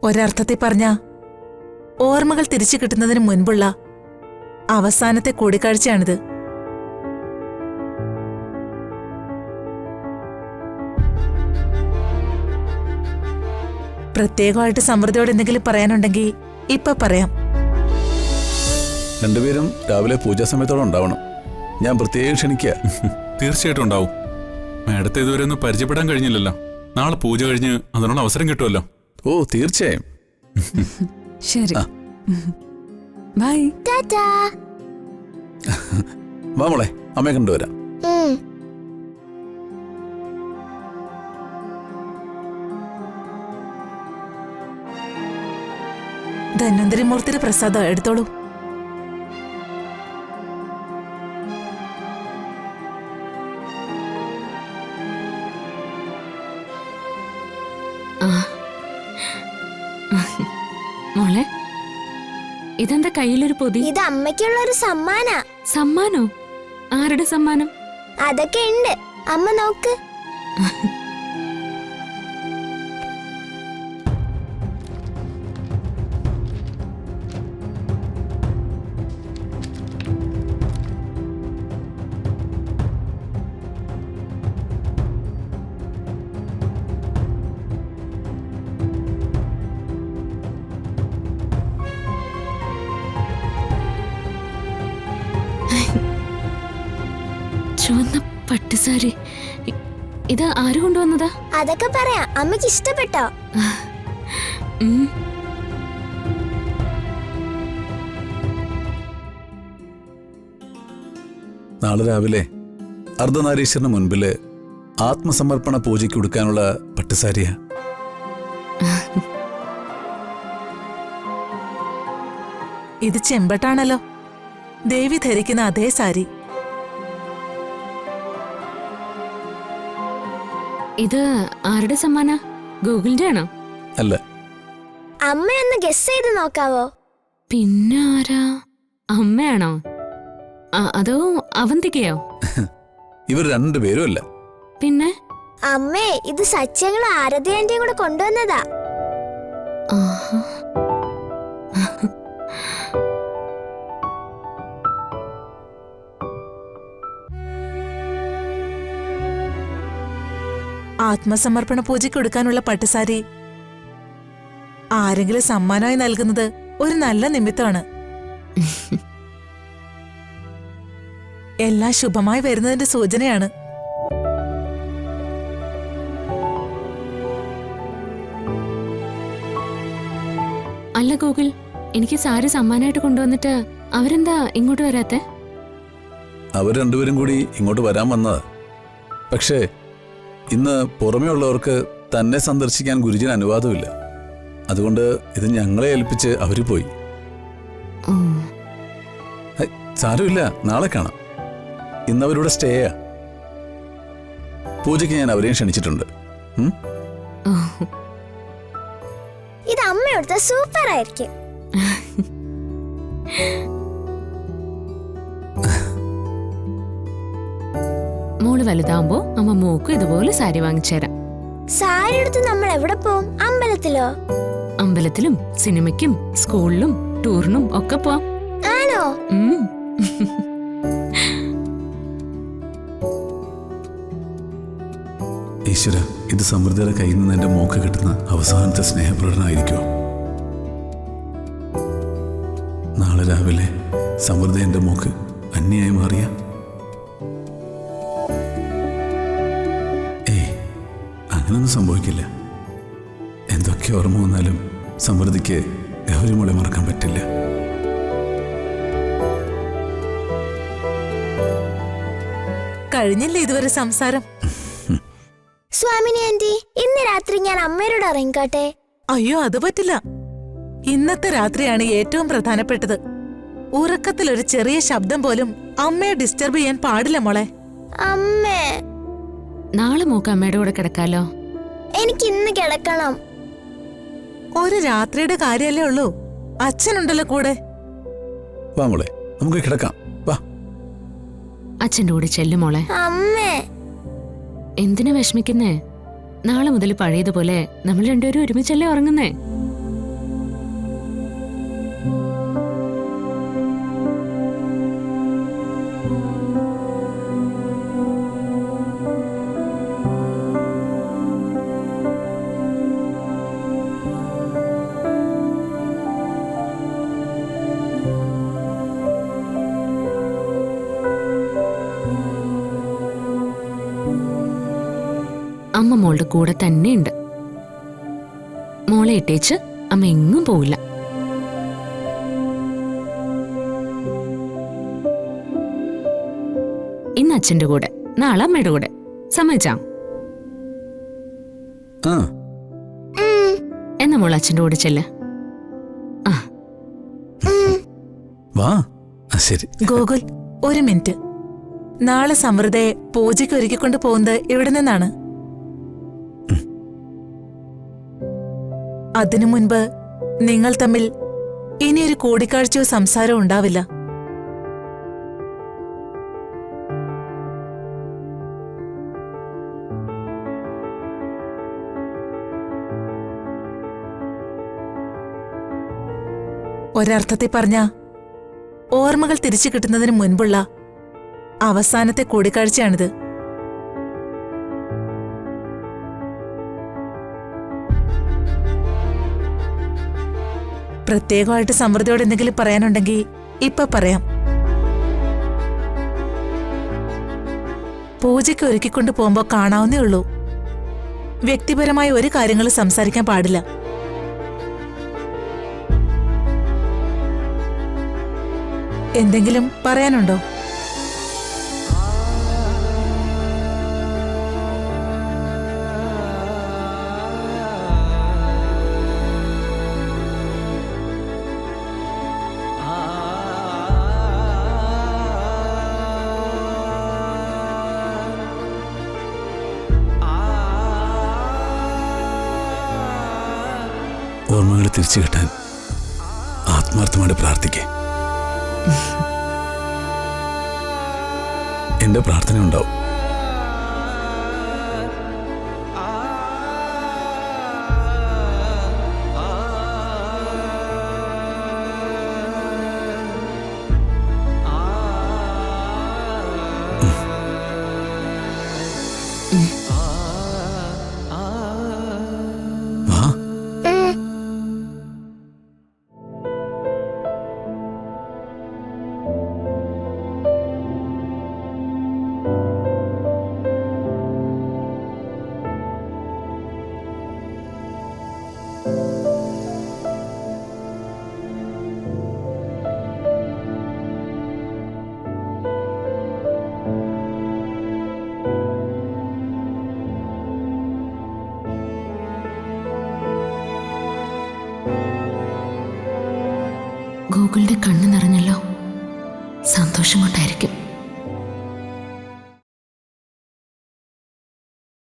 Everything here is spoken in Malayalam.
ഒരർത്ഥത്തിൽ പറഞ്ഞ ഓർമ്മകൾ തിരിച്ചു കിട്ടുന്നതിന് മുൻപുള്ള അവസാനത്തെ കൂടിക്കാഴ്ചയാണിത്. പ്രത്യേകമായിട്ട് സമൃദ്ധിയോട് എന്തെങ്കിലും പറയാനുണ്ടെങ്കിൽ ഇപ്പൊ പറയാം. രണ്ടുപേരും രാവിലെ പൂജാ സമയത്തോടെ ഉണ്ടാവണം. ഞാൻ പ്രത്യേകം ക്ഷണിക്കുക. തീർച്ചയായിട്ടും ഉണ്ടാവും. മാഡത്തെ ഇതുവരെ ഒന്നും പരിചയപ്പെടാൻ കഴിഞ്ഞില്ലല്ലോ. നാളെ പൂജ കഴിഞ്ഞ് അതിനുള്ള അവസരം കിട്ടുമല്ലോ. ഓ തീർച്ചയായും. ശരി, ബൈ. വാ മോളെ, അമ്മയെ കണ്ടുവരാം. ധന്വന്തരി മൂർത്തിയുടെ പ്രസാദം എടുത്തോളൂ. മോളെ, ഇതെന്താ കയ്യിലൊരു പൊതി? ഇത് അമ്മയ്ക്കുള്ള ഒരു സമ്മാനാ. സമ്മാനോ? ആരുടെ സമ്മാനം? അതൊക്കെ ഉണ്ട്, അമ്മ നോക്ക്. ചുവന്ന പട്ടുസാരി. ഇത് ആര് കൊണ്ടുവന്നതാ? അതൊക്കെ പറയാം. അമ്മയ്ക്ക് ഇഷ്ടപ്പെട്ടോ? നാളെ രാവിലെ അർദ്ധനാരീശ്വരന് മുൻപില് ആത്മസമർപ്പണ പൂജയ്ക്ക് കൊടുക്കാനുള്ള പട്ടുസാരിയാ. ഇത് ചെമ്പട്ടാണല്ലോ, ദേവി ധരിക്കുന്ന അതേ സാരി. ഇത് ആരുടെ സമ്മാന? ഗൂഗിളിന്റെ ആണോ? അല്ല. അമ്മയൊന്ന് ഗസ് ചെയ്ത് നോക്കാവോ? പിന്നെ ആരാ? അമ്മയാണോ? അതോ അവന്തികയോ? ഇവർ രണ്ടുപേരും അല്ല. പിന്നെ? അമ്മേ, ഇത് സത്യങ്ങൾ ആരതിയാന്റെയും കൂടെ കൊണ്ടുവന്നതാ. ആത്മസമർപ്പണ പൂജയ്ക്ക് കൊടുക്കാനുള്ള പട്ടുസാരി ആരെങ്കിലും സമ്മാനമായി നൽകുന്നത് ഒരു നല്ല നിമിത്തമാണ്. എല്ലാം ശുഭമായി വരുന്നതിന്റെ സൂചനയാണ്. അല്ല ഗൂഗിൾ, എനിക്ക് സാരി സമ്മാനമായിട്ട് കൊണ്ടുവന്നിട്ട് അവരെന്താ ഇങ്ങോട്ട് വരാത്തെ? അവർ രണ്ടുപേരും കൂടി ഇങ്ങോട്ട് വരാൻ വന്നത്. പക്ഷേ ഇന്ന് പുറമേ ഉള്ളവർക്ക് തന്നെ സന്ദർശിക്കാൻ ഗുരുജിന് അനുവാദമില്ല. അതുകൊണ്ട് ഇത് ഞങ്ങളെ ഏൽപ്പിച്ച് അവര് പോയി. സാരമില്ല, നാളെ കാണാം. ഇന്നവരുടെ സ്റ്റേയാ. പൂജയ്ക്ക് ഞാൻ അവരെയും ക്ഷണിച്ചിട്ടുണ്ട്. ഇത് അമ്മയോടുത്ത സൂപ്പർ ആയിരിക്കും. മോള് വലുതാവുമ്പോ അമ്മ മോക്കും ഇതുപോലെ സാരി വാങ്ങിച്ചേരാം. സാരി എടുത്ത് നമ്മൾ എവിടെ പോവും? അമ്പലത്തിലോ? അമ്പലത്തിലും സിനിമയ്ക്കും സ്കൂളിലും ടൂറിനും ഒക്കെ പോവാം. ആണോ? ഈശ്വര, ഇത് സമൃദ്ധിയുടെ കയ്യിൽ നിന്ന് എന്റെ മോക്ക് കിട്ടുന്ന അവസാനത്തെ സ്നേഹപ്രകടനമായിരിക്കുമോ? നാളെ രാവിലെ സമൃദ്ധി എന്റെ മോക്ക് അന്യായി മാറിയ അങ്ങനൊന്നും സംഭവിക്കില്ല. എന്തൊക്കെ ഓർമ്മ വന്നാലും സമൃദ്ധിക്ക് ഗൗരിമോളെ മറക്കാൻ പറ്റില്ല. കഴിഞ്ഞില്ലേ ഇതുവരെ സംസാരം? സ്വാമിനി ആന്റി, ഇന്ന് രാത്രി ഞാൻ അമ്മയോട് ഇറങ്ങിക്കോട്ടെ? അയ്യോ, അത് പറ്റില്ല. ഇന്നത്തെ രാത്രിയാണ് ഏറ്റവും പ്രധാനപ്പെട്ടത്. ഉറക്കത്തിലൊരു ചെറിയ ശബ്ദം പോലും അമ്മയെ ഡിസ്റ്റർബ് ചെയ്യാൻ പാടില്ല മോളെ. അമ്മേ, നാളെ മോക്ക് അമ്മയുടെ കൂടെ കിടക്കാലോ? എനിക്ക് ഇന്ന് കിടക്കണം. ഒരു രാത്രിയുടെ കാര്യല്ലേ ഉള്ളൂ. അച്ഛനുണ്ടല്ലോ കൂടെ. വാ മോളെ, നമുക്ക് കിടക്കാം. വാ. അച്ഛൻ്റെ കൂടെ ചെല്ലു മോളെ. അമ്മേ, എന്തിനു വിഷമിക്കുന്നേ? നാളെ മുതൽ പഴയതുപോലെ നമ്മൾ രണ്ടുപേരും ഒരുമിച്ചല്ലേ ഉറങ്ങുന്നേ? അമ്മ മോളുടെ കൂടെ തന്നെയുണ്ട്. മോളെ ഇട്ടേച്ച് അമ്മ എങ്ങും പോവില്ല. ഇന്ന് അച്ഛന്റെ കൂടെ, നാളെ അമ്മയുടെ കൂടെ. സമ്മതിച്ചാ? ആ എന്നാ മോൾ അച്ഛന്റെ കൂടെ ചെല്ല്. ആ വാ. ശരി. ഗോകുൽ, ഒരു മിനിറ്റ്. നാളെ സമൃദ്ധയെ പൂജയ്ക്ക് ഒരുക്കിക്കൊണ്ട് പോകുന്നത് എവിടെ നിന്നാണ്? അതിനു മുൻപ് നിങ്ങൾ തമ്മിൽ ഇനിയൊരു കൂടിക്കാഴ്ചയോ സംസാരമോ ഉണ്ടാവില്ല. ഒരർത്ഥത്തിൽ പറഞ്ഞ ഓർമ്മകൾ തിരിച്ചു കിട്ടുന്നതിന് മുൻപുള്ള അവസാനത്തെ കൂടിക്കാഴ്ചയാണിത്. പ്രത്യേകമായിട്ട് സമൃദ്ധിയോട് എന്തെങ്കിലും പറയാനുണ്ടെങ്കിൽ ഇപ്പൊ പറയാം. പൂജയ്ക്ക് ഒരുക്കിക്കൊണ്ട് പോകുമ്പോ കാണാവുന്നേ ഉള്ളൂ. വ്യക്തിപരമായ ഒരു കാര്യങ്ങളും സംസാരിക്കാൻ പാടില്ല. എന്തെങ്കിലും പറയാനുണ്ടോ? ഓർമ്മകൾ തിരിച്ചു കിട്ടാൻ ആത്മാർത്ഥമായിട്ട് പ്രാർത്ഥിക്കേ. എന്റെ പ്രാർത്ഥന ഉണ്ടാവും. വാ. ഗോകുലിന്റെ കണ്ണ് നിറഞ്ഞല്ലോ. സന്തോഷം കൊണ്ടായിരിക്കും.